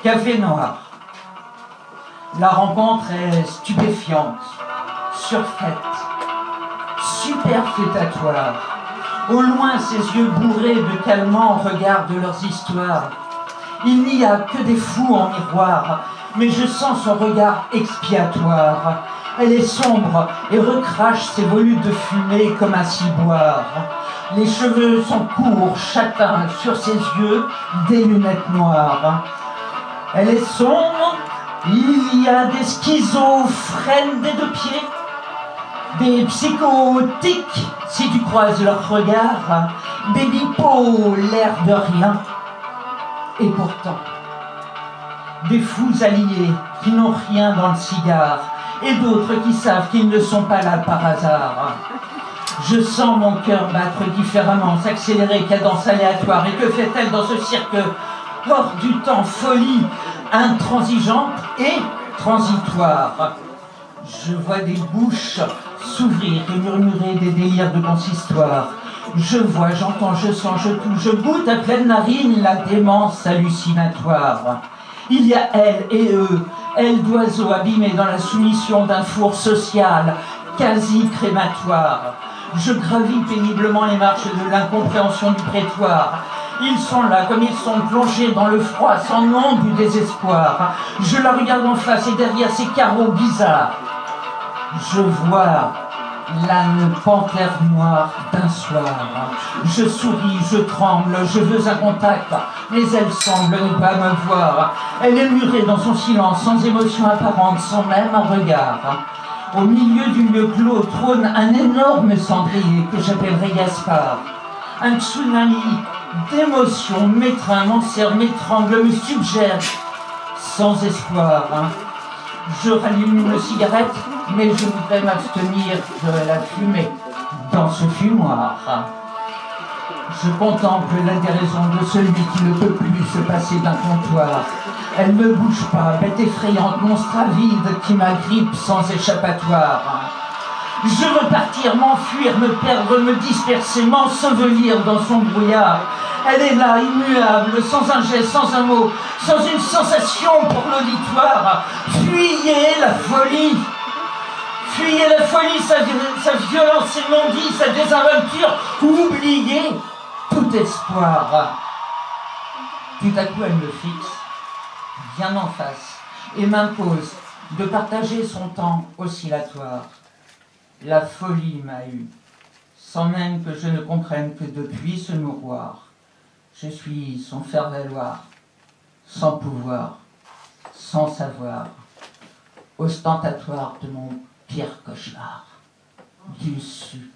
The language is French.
Café noir. La rencontre est stupéfiante, surfaite, superfétatoire. Au loin, ses yeux bourrés de calmants regardent leurs histoires. Il n'y a que des fous en miroir, mais je sens son regard expiatoire. Elle est sombre et recrache ses volutes de fumée comme un ciboire. Les cheveux sont courts, châtains, sur ses yeux, des lunettes noires. Elle est sombre, il y a des schizophrènes des deux pieds, des psychotiques, si tu croises leur regard, des bipolaires de rien. Et pourtant, des fous alliés qui n'ont rien dans le cigare, et d'autres qui savent qu'ils ne sont pas là par hasard. Je sens mon cœur battre différemment, s'accélérer, cadence aléatoire. Et que fait-elle dans ce cirque hors du temps, folie, intransigeante et transitoire? Je vois des bouches s'ouvrir et murmurer des délires de consistoire. Je vois, j'entends, je sens, je touche, je goûte à pleine narine la démence hallucinatoire. Il y a elle et eux, elle d'oiseaux abîmés dans la soumission d'un four social, quasi crématoire. Je gravis péniblement les marches de l'incompréhension du prétoire. Ils sont là, comme ils sont plongés dans le froid, sans nom du désespoir. Je la regarde en face et derrière ces carreaux bizarres, je vois l'âne panthère noire d'un soir. Je souris, je tremble, je veux un contact, mais elle semble ne pas me voir. Elle est murée dans son silence, sans émotion apparente, sans même un regard. Au milieu du lieu clos trône un énorme cendrier que j'appellerai Gaspard. Un tsunami d'émotions m'étreint, m'enserre, m'étrangle, me submerge, sans espoir. Je rallume une cigarette, mais je voudrais m'abstenir de la fumer dans ce fumoir. Je contemple la déraison de celui qui ne peut plus se passer d'un comptoir. Elle ne bouge pas, bête effrayante, monstre avide qui m'agrippe sans échappatoire. Je veux partir, m'enfuir, me perdre, me disperser, m'ensevelir dans son brouillard. Elle est là, immuable, sans un geste, sans un mot, sans une sensation pour l'auditoire. Fuyez la folie! Fuyez la folie, sa violence, ses non-dits, sa désinvolture. Oubliez tout espoir. Tout à coup, elle me fixe, bien en face, et m'impose de partager son temps oscillatoire. La folie m'a eu, sans même que je ne comprenne que depuis ce mouroir, je suis son faire-valoir, sans pouvoir, sans savoir, ostentatoire de mon pire cauchemar, du su